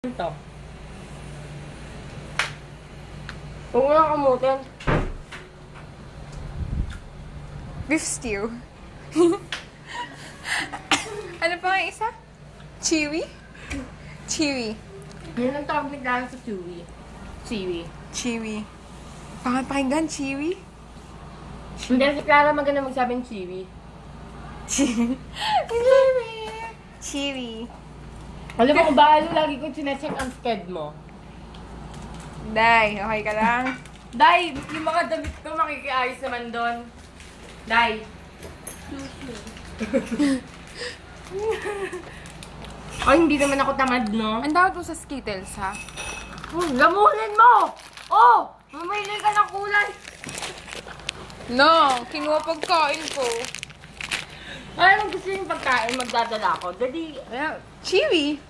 Ito. Huwag mo lang kamutin. Beef stew. Ano pa nga isa? Chewy? Chewy. Yun ang tawag nagdaan sa chewy. Chewy. Chewy. Pangat pakinggan, chewy? Hindi si Clara maganda magsabing chewy. Chewy. Chewy. Chewy. Alam mo kung bakit lagi ko sinecheck ang sked mo. Day, okay ka lang? Day, yung mga damit ko makikiayos naman doon. Day. Ay, hindi naman ako tamad, no? Ang tawag mo sa Skittles, ha? Lamunin mo! Oh! Mamili ka ng kulay! No, kinuha pagkain ko. Anong gusto yung pagkain? Magdadala ako. Dali. Ayan, chewy.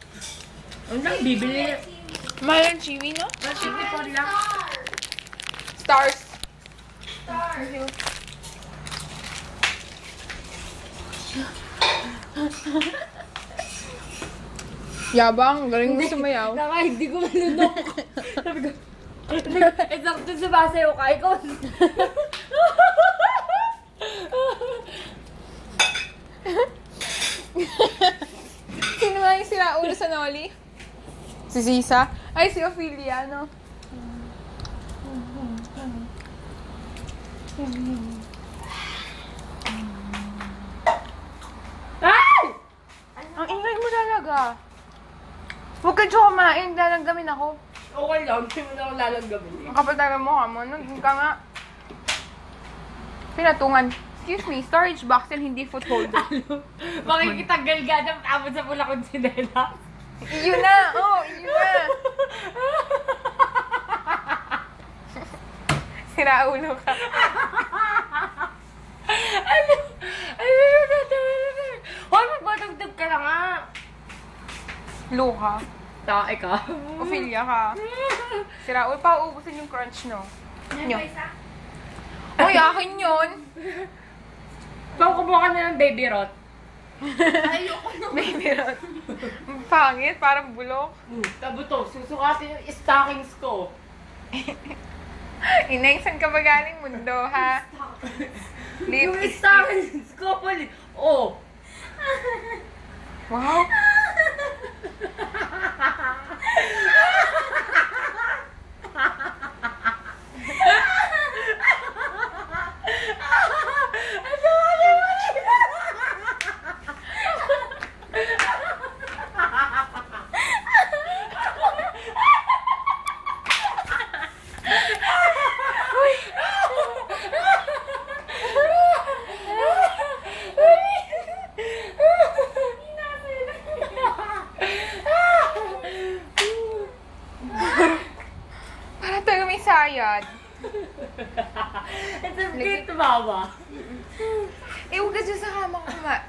Ano lang, bibili. Mahal ang chewy, no? Chewy po lang. Stars. Yabang, galing mo sumayaw. Naka, hindi ko malunok. Sabi ko, eksakto sa basayo ka. Ikaw. Sino nga yung siraulo sa Noli? Si Sisa? Ay, si Ophelia, no? Ay! Ang ingay mo talaga. Huwag ka dyan kumain, lalanggamin ako. Okay lang, hindi mo na ako lalanggamin. Ang kapal talaga mo, naging ka nga. Pinatungan. Excuse me, storage box and hindi foot holder. Makikitanggal ka na tapos sa pula kong sinela. Iyon na! Oh, iyon na! Siraulo ka. Ano? Hoy, magbatagdag ka na nga. Luka. Tae ka. Ophelia ka. Siraulo pa, uubusin yung crunch, no? Nyo. Uy, akin yun! Pang kumuha ka na ng baby rot. Ayoko naman. Baby rot. Pangit, parang bulok. Tabuto, susukatin yung stockings ko. Inay, saan ka ba galing mundo, ha? Yung stockings ko pali. Oh. Wow. Para tayo may sayad. It's a bit tumawa. Eh, huwag ka dyan sa kama kumain.